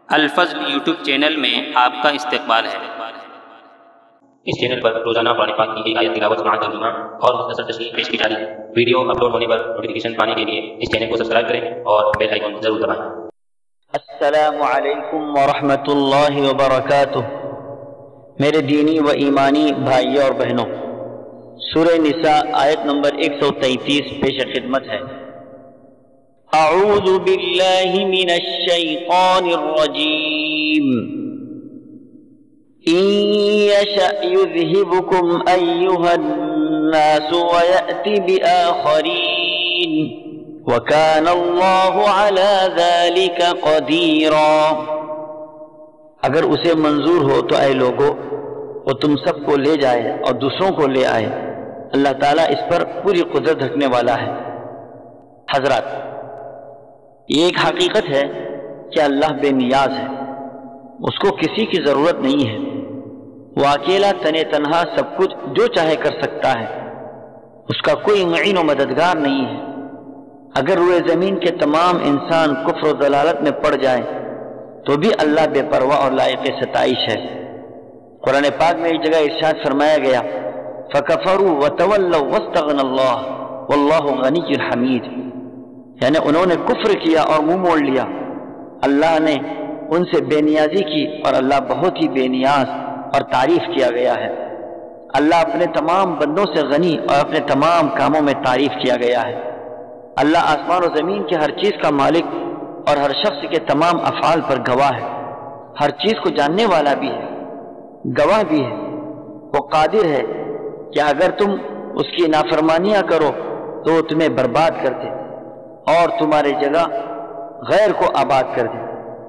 الفضل YouTube channel میں آپ کا استقبال ہے۔ اس چینل پر روزانہ قرآن پاک کی ایک آیت تلاوت سماعت ترجمہ اور مختصر تشریح پیش کی جا رہی ہے۔ ویڈیو اپلوڈ ہونے پر نوٹیفیکیشن پانے کے لیے اس چینل کو سبسکرائب کریں اور بیل آئیکن ضرور دبائیں۔ السلام علیکم ورحمۃ اللہ وبرکاتہ۔ میرے دینی و ایمانی بھائیوں اور بہنوں، سورہ نساء آیت نمبر 133 پیش خدمت ہے۔ اعوذ باللہ من الشیطان الرجیم، ان یشأ یذہبکم ایہا الناس ویأتی بآخرین وَكَانَ اللَّهُ عَلَى ذَلِكَ قَدِيرًا۔ اگر اسے منظور ہو تو اے لوگو وہ تم سب کو لے جائے اور دوسروں کو لے آئے، اللہ تعالیٰ اس پر پوری قدرت رکھنے والا ہے۔ حضرات، یہ ایک حقیقت ہے کہ اللہ بے نیاز ہے، اس کو کسی کی ضرورت نہیں ہے، وہ اکیلا تنے تنہا سب کچھ جو چاہے کر سکتا ہے، اس کا کوئی معین و مددگار نہیں ہے۔ اگر روئے زمین کے تمام انسان کفر و ضلالت میں پڑ جائیں تو بھی اللہ بے پرواہ اور لائق ستائش ہے۔ قرآن پاک میں ایک جگہ ارشاد فرمایا گیا، فَكَفَرُوا وَتَوَلَّوْا وَاسْتَغْنَى اللَّهُ وَاللَّهُ غَنِيٌّ حَمِيدٌ، یعنی انہوں نے کفر کیا اور منہ موڑ لیا، اللہ نے ان سے بے نیازی کی اور اللہ بہت ہی بے نیاز اور تعریف کیا گیا ہے۔ اللہ اپنے تمام بندوں سے غنی اور اپنے تمام کاموں میں تعریف کیا گیا ہے۔ اللہ آسمان و زمین کے ہر چیز کا مالک اور ہر شخص کے تمام افعال پر گواہ ہے، ہر چیز کو جاننے والا بھی ہے، گواہ بھی ہے۔ وہ قادر ہے کہ اگر تم اس کی نافرمانیاں کرو تو وہ تمہیں برباد کر دے اور تمہاری جگہ غیر کو آباد کر دے،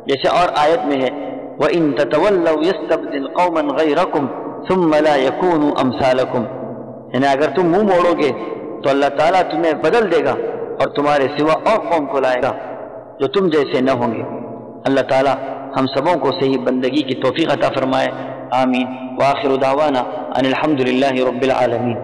جیسے اور آیت میں ہے، وَإِن تَتَوَلَّوْا يَسْتَبْدِلْ قَوْمًا غَيْرَكُمْ ثُمَّ لَا يَكُونُوا أَمْثَالَكُمْ، یعنی اگر تم منہ موڑو گے تو اللہ تعالیٰ تمہیں بدل دے گا اور تمہارے سوا اور قوم کو لائے گا جو تم جیسے نہ ہوں گے۔ اللہ تعالیٰ ہم سبوں کو صحیح بندگی کی توفیق عطا فرمائے، آمین۔ وآخر دعوانا ان الحمد للہ رب العالمین۔